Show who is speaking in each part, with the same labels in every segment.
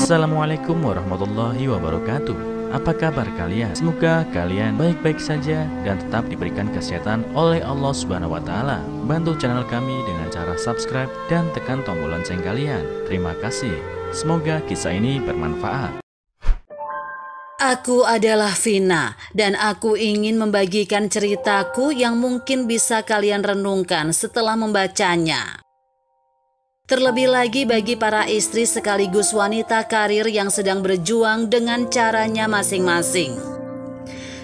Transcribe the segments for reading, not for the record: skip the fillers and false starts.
Speaker 1: Assalamualaikum warahmatullahi wabarakatuh. Apa kabar kalian? Semoga kalian baik-baik saja dan tetap diberikan kesehatan oleh Allah Subhanahu wa Ta'ala. Bantu channel kami dengan cara subscribe dan tekan tombol lonceng kalian. Terima kasih. Semoga kisah ini bermanfaat.
Speaker 2: Aku adalah Vina dan aku ingin membagikan ceritaku yang mungkin bisa kalian renungkan setelah membacanya. Terlebih lagi bagi para istri sekaligus wanita karir yang sedang berjuang dengan caranya masing-masing.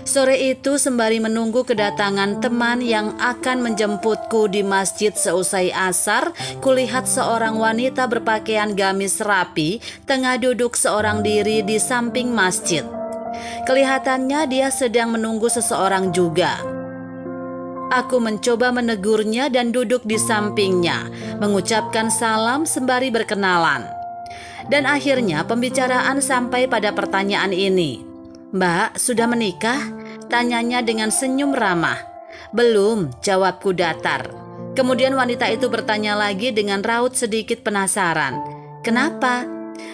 Speaker 2: Sore itu sembari menunggu kedatangan teman yang akan menjemputku di masjid seusai asar, kulihat seorang wanita berpakaian gamis rapi tengah duduk seorang diri di samping masjid. Kelihatannya dia sedang menunggu seseorang juga. Aku mencoba menegurnya dan duduk di sampingnya, mengucapkan salam sembari berkenalan. Dan akhirnya pembicaraan sampai pada pertanyaan ini. "Mbak, sudah menikah?" Tanyanya dengan senyum ramah. "Belum," jawabku datar. Kemudian wanita itu bertanya lagi dengan raut sedikit penasaran. "Kenapa?"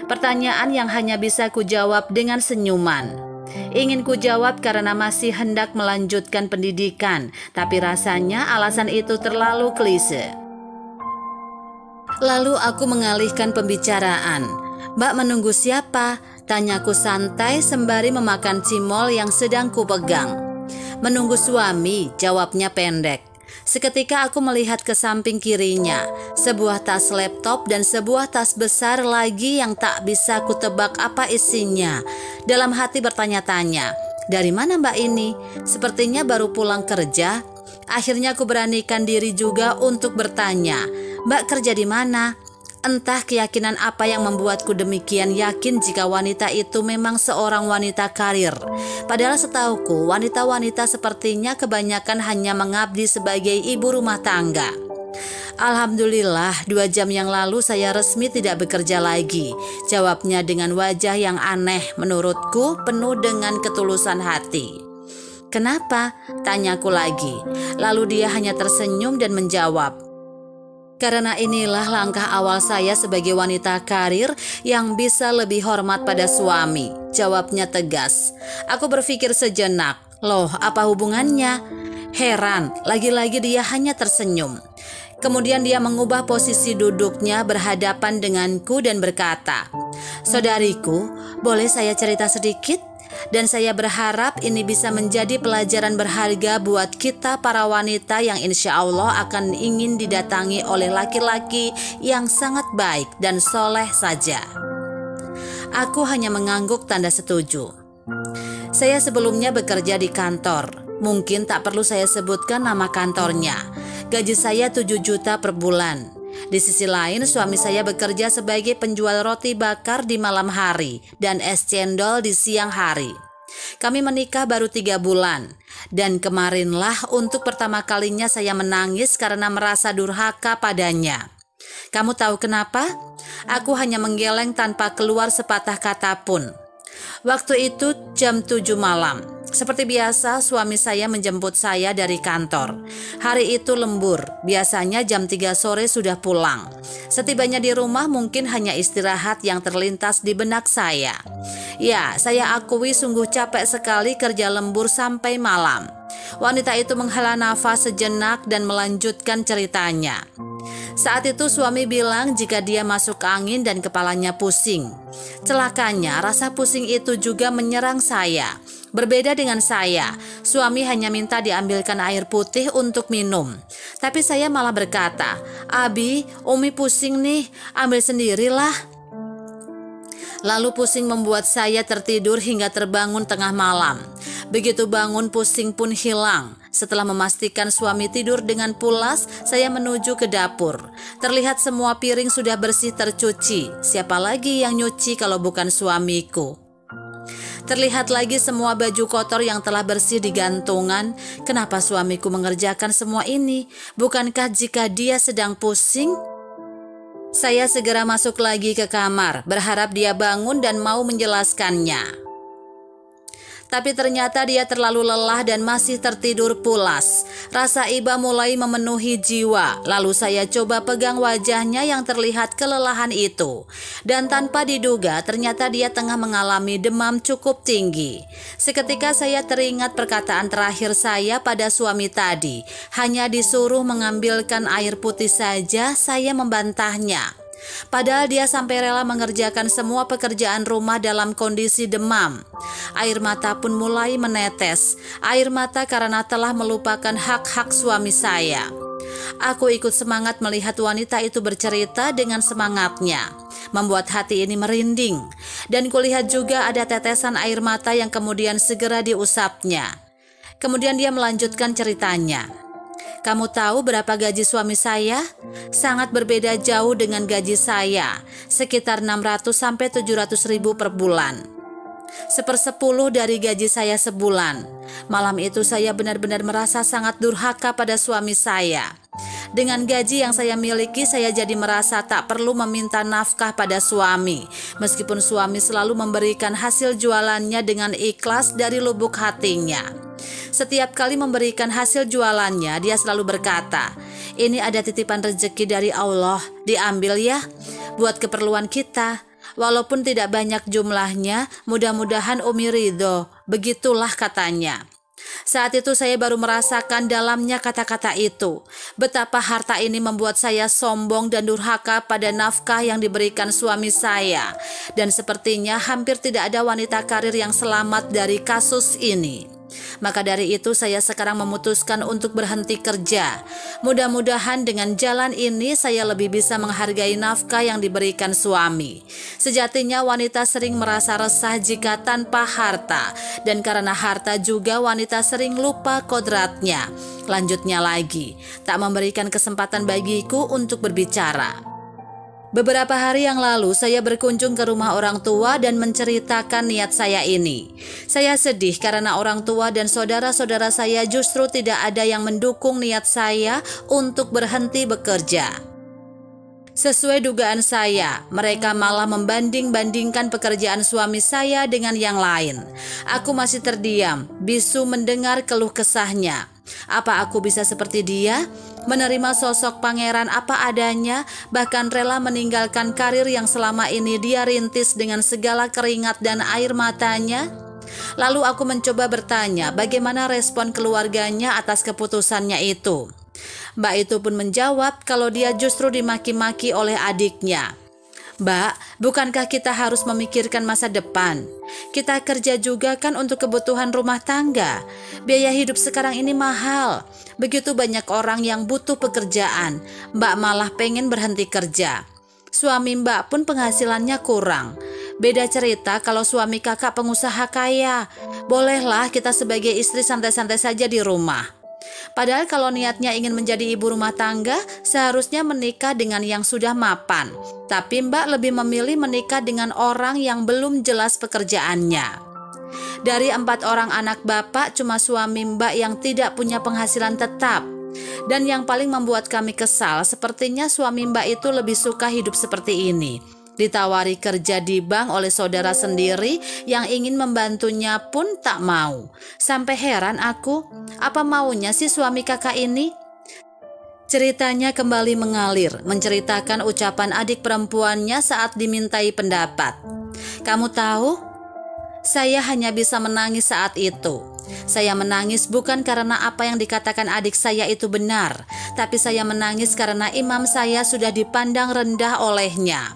Speaker 2: Pertanyaan yang hanya bisa kujawab dengan senyuman. Ingin ku jawab karena masih hendak melanjutkan pendidikan, tapi rasanya alasan itu terlalu klise. Lalu aku mengalihkan pembicaraan. "Mbak menunggu siapa?" Tanyaku santai sembari memakan cimol yang sedang kupegang. "Menunggu suami," jawabnya pendek. Seketika aku melihat ke samping kirinya, sebuah tas laptop dan sebuah tas besar lagi yang tak bisa kutebak apa isinya. Dalam hati bertanya-tanya, dari mana mbak ini? Sepertinya baru pulang kerja. Akhirnya aku beranikan diri juga untuk bertanya, "Mbak kerja di mana?" Entah keyakinan apa yang membuatku demikian yakin jika wanita itu memang seorang wanita karir. Padahal setauku wanita-wanita sepertinya kebanyakan hanya mengabdi sebagai ibu rumah tangga. "Alhamdulillah, 2 jam yang lalu saya resmi tidak bekerja lagi," jawabnya dengan wajah yang aneh menurutku penuh dengan ketulusan hati. "Kenapa?" tanyaku lagi. Lalu dia hanya tersenyum dan menjawab, "Karena inilah langkah awal saya sebagai wanita karir yang bisa lebih hormat pada suami," jawabnya tegas. Aku berpikir sejenak, loh apa hubungannya? Heran, lagi-lagi dia hanya tersenyum. Kemudian dia mengubah posisi duduknya berhadapan denganku dan berkata, "Saudariku, boleh saya cerita sedikit? Dan saya berharap ini bisa menjadi pelajaran berharga buat kita para wanita yang insya Allah akan ingin didatangi oleh laki-laki yang sangat baik dan soleh saja." Aku hanya mengangguk tanda setuju. Saya sebelumnya bekerja di kantor. Mungkin tak perlu saya sebutkan nama kantornya. Gaji saya 7 juta per bulan. Di sisi lain, suami saya bekerja sebagai penjual roti bakar di malam hari dan es cendol di siang hari. Kami menikah baru 3 bulan, dan kemarinlah untuk pertama kalinya saya menangis karena merasa durhaka padanya. Kamu tahu kenapa? Aku hanya menggeleng tanpa keluar sepatah kata pun. Waktu itu jam 7 malam. Seperti biasa, suami saya menjemput saya dari kantor. Hari itu lembur, biasanya jam 3 sore sudah pulang. Setibanya di rumah mungkin hanya istirahat yang terlintas di benak saya. Ya, saya akui sungguh capek sekali kerja lembur sampai malam. Wanita itu menghela nafas sejenak dan melanjutkan ceritanya. Saat itu suami bilang jika dia masuk angin dan kepalanya pusing. Celakanya, rasa pusing itu juga menyerang saya. Berbeda dengan saya, suami hanya minta diambilkan air putih untuk minum. Tapi saya malah berkata, "Abi, Umi pusing nih, ambil sendirilah." Lalu pusing membuat saya tertidur hingga terbangun tengah malam. Begitu bangun, pusing pun hilang. Setelah memastikan suami tidur dengan pulas, saya menuju ke dapur. Terlihat semua piring sudah bersih tercuci. Siapa lagi yang nyuci kalau bukan suamiku? Terlihat lagi semua baju kotor yang telah bersih di gantungan. Kenapa suamiku mengerjakan semua ini? Bukankah jika dia sedang pusing? Saya segera masuk lagi ke kamar, berharap dia bangun dan mau menjelaskannya. Tapi ternyata dia terlalu lelah dan masih tertidur pulas. Rasa iba mulai memenuhi jiwa. Lalu saya coba pegang wajahnya yang terlihat kelelahan itu. Dan tanpa diduga ternyata dia tengah mengalami demam cukup tinggi. Seketika saya teringat perkataan terakhir saya pada suami tadi. Hanya disuruh mengambilkan air putih saja, saya membantahnya. Padahal dia sampai rela mengerjakan semua pekerjaan rumah dalam kondisi demam. Air mata pun mulai menetes. Air mata karena telah melupakan hak-hak suami saya. Aku ikut semangat melihat wanita itu bercerita dengan semangatnya, membuat hati ini merinding. Dan kulihat juga ada tetesan air mata yang kemudian segera diusapnya. Kemudian dia melanjutkan ceritanya. Kamu tahu berapa gaji suami saya? Sangat berbeda jauh dengan gaji saya, sekitar 600 sampai 700 ribu per bulan. 1/10 dari gaji saya sebulan. Malam itu saya benar-benar merasa sangat durhaka pada suami saya. Dengan gaji yang saya miliki, saya jadi merasa tak perlu meminta nafkah pada suami. Meskipun suami selalu memberikan hasil jualannya dengan ikhlas dari lubuk hatinya. Setiap kali memberikan hasil jualannya, dia selalu berkata, "Ini ada titipan rezeki dari Allah, diambil ya, buat keperluan kita. Walaupun tidak banyak jumlahnya, mudah-mudahan Umi ridho." Begitulah katanya. Saat itu saya baru merasakan dalamnya kata-kata itu. Betapa harta ini membuat saya sombong dan durhaka pada nafkah yang diberikan suami saya. Dan sepertinya hampir tidak ada wanita karir yang selamat dari kasus ini. Maka dari itu saya sekarang memutuskan untuk berhenti kerja. Mudah-mudahan dengan jalan ini saya lebih bisa menghargai nafkah yang diberikan suami. Sejatinya wanita sering merasa resah jika tanpa harta. Dan karena harta juga wanita sering lupa kodratnya. Lanjutnya lagi, tak memberikan kesempatan bagiku untuk berbicara. Beberapa hari yang lalu saya berkunjung ke rumah orang tua dan menceritakan niat saya ini. Saya sedih karena orang tua dan saudara-saudara saya justru tidak ada yang mendukung niat saya untuk berhenti bekerja. Sesuai dugaan saya, mereka malah membanding-bandingkan pekerjaan suami saya dengan yang lain. Aku masih terdiam, bisu mendengar keluh kesahnya. Apa aku bisa seperti dia? Menerima sosok pangeran apa adanya, bahkan rela meninggalkan karir yang selama ini dia rintis dengan segala keringat dan air matanya? Lalu aku mencoba bertanya bagaimana respon keluarganya atas keputusannya itu. Mbak itu pun menjawab kalau dia justru dimaki-maki oleh adiknya. "Mbak, bukankah kita harus memikirkan masa depan? Kita kerja juga kan untuk kebutuhan rumah tangga. Biaya hidup sekarang ini mahal. Begitu banyak orang yang butuh pekerjaan. Mbak malah pengen berhenti kerja. Suami Mbak pun penghasilannya kurang. Beda cerita kalau suami kakak pengusaha kaya. Bolehlah kita sebagai istri santai-santai saja di rumah." Padahal kalau niatnya ingin menjadi ibu rumah tangga, seharusnya menikah dengan yang sudah mapan. Tapi Mbak lebih memilih menikah dengan orang yang belum jelas pekerjaannya. Dari 4 orang anak Bapak, cuma suami Mbak yang tidak punya penghasilan tetap. Dan yang paling membuat kami kesal, sepertinya suami Mbak itu lebih suka hidup seperti ini. Ditawari kerja di bank oleh saudara sendiri yang ingin membantunya pun tak mau. Sampai heran aku, apa maunya sih suami kakak ini? Ceritanya kembali mengalir, menceritakan ucapan adik perempuannya saat dimintai pendapat. "Kamu tahu, saya hanya bisa menangis saat itu. Saya menangis bukan karena apa yang dikatakan adik saya itu benar, tapi saya menangis karena imam saya sudah dipandang rendah olehnya.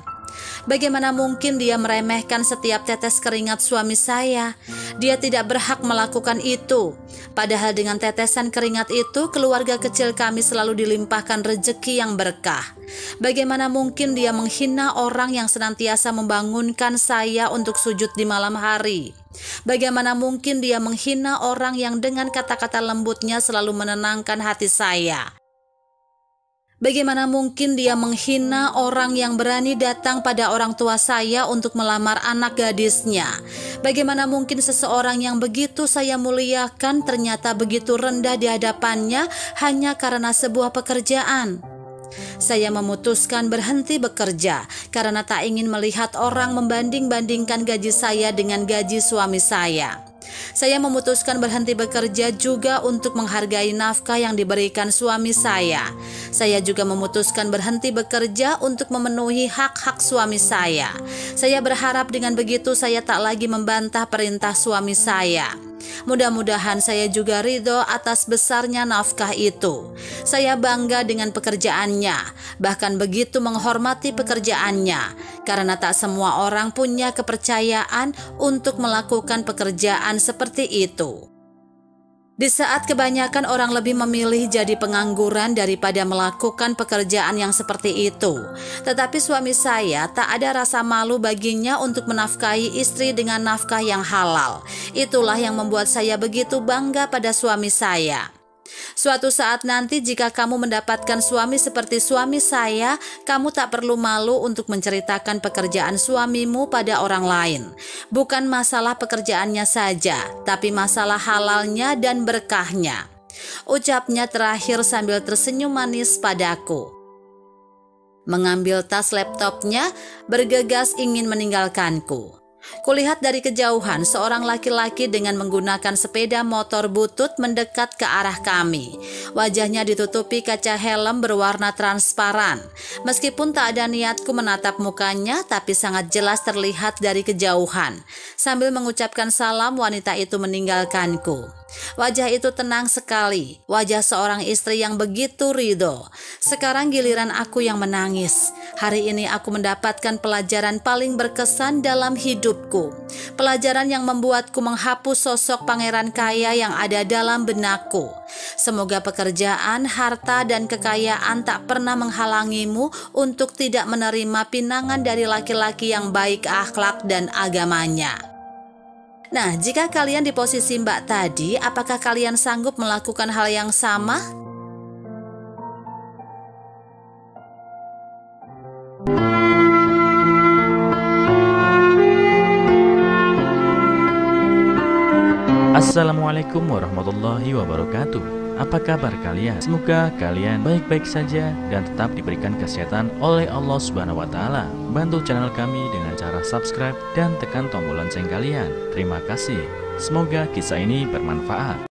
Speaker 2: Bagaimana mungkin dia meremehkan setiap tetes keringat suami saya? Dia tidak berhak melakukan itu. Padahal dengan tetesan keringat itu, keluarga kecil kami selalu dilimpahkan rezeki yang berkah. Bagaimana mungkin dia menghina orang yang senantiasa membangunkan saya untuk sujud di malam hari? Bagaimana mungkin dia menghina orang yang dengan kata-kata lembutnya selalu menenangkan hati saya? Bagaimana mungkin dia menghina orang yang berani datang pada orang tua saya untuk melamar anak gadisnya? Bagaimana mungkin seseorang yang begitu saya muliakan ternyata begitu rendah di hadapannya hanya karena sebuah pekerjaan? Saya memutuskan berhenti bekerja karena tak ingin melihat orang membanding-bandingkan gaji saya dengan gaji suami saya. Saya memutuskan berhenti bekerja juga untuk menghargai nafkah yang diberikan suami saya. Saya juga memutuskan berhenti bekerja untuk memenuhi hak-hak suami saya. Saya berharap dengan begitu saya tak lagi membantah perintah suami saya. Mudah-mudahan saya juga ridho atas besarnya nafkah itu. Saya bangga dengan pekerjaannya, bahkan begitu menghormati pekerjaannya, karena tak semua orang punya kepercayaan untuk melakukan pekerjaan seperti itu. Di saat kebanyakan orang lebih memilih jadi pengangguran daripada melakukan pekerjaan yang seperti itu, tetapi suami saya tak ada rasa malu baginya untuk menafkahi istri dengan nafkah yang halal. Itulah yang membuat saya begitu bangga pada suami saya. Suatu saat nanti jika kamu mendapatkan suami seperti suami saya, kamu tak perlu malu untuk menceritakan pekerjaan suamimu pada orang lain. Bukan masalah pekerjaannya saja, tapi masalah halalnya dan berkahnya. Ucapnya terakhir sambil tersenyum manis padaku. Mengambil tas laptopnya, bergegas ingin meninggalkanku. Kulihat dari kejauhan seorang laki-laki dengan menggunakan sepeda motor butut mendekat ke arah kami. Wajahnya ditutupi kaca helm berwarna transparan. Meskipun tak ada niatku menatap mukanya, tapi sangat jelas terlihat dari kejauhan. Sambil mengucapkan salam, wanita itu meninggalkanku. Wajah itu tenang sekali, wajah seorang istri yang begitu ridho. Sekarang giliran aku yang menangis. Hari ini aku mendapatkan pelajaran paling berkesan dalam hidupku. Pelajaran yang membuatku menghapus sosok pangeran kaya yang ada dalam benakku. Semoga pekerjaan, harta, dan kekayaan tak pernah menghalangimu untuk tidak menerima pinangan dari laki-laki yang baik akhlak dan agamanya. Nah, jika kalian di posisi Mbak tadi, apakah kalian sanggup melakukan hal yang sama?
Speaker 1: Assalamualaikum warahmatullahi wabarakatuh. Apa kabar kalian? Semoga kalian baik-baik saja dan tetap diberikan kesehatan oleh Allah Subhanahu wa Ta'ala. Bantu channel kami dengan cara subscribe dan tekan tombol lonceng kalian. Terima kasih. Semoga kisah ini bermanfaat.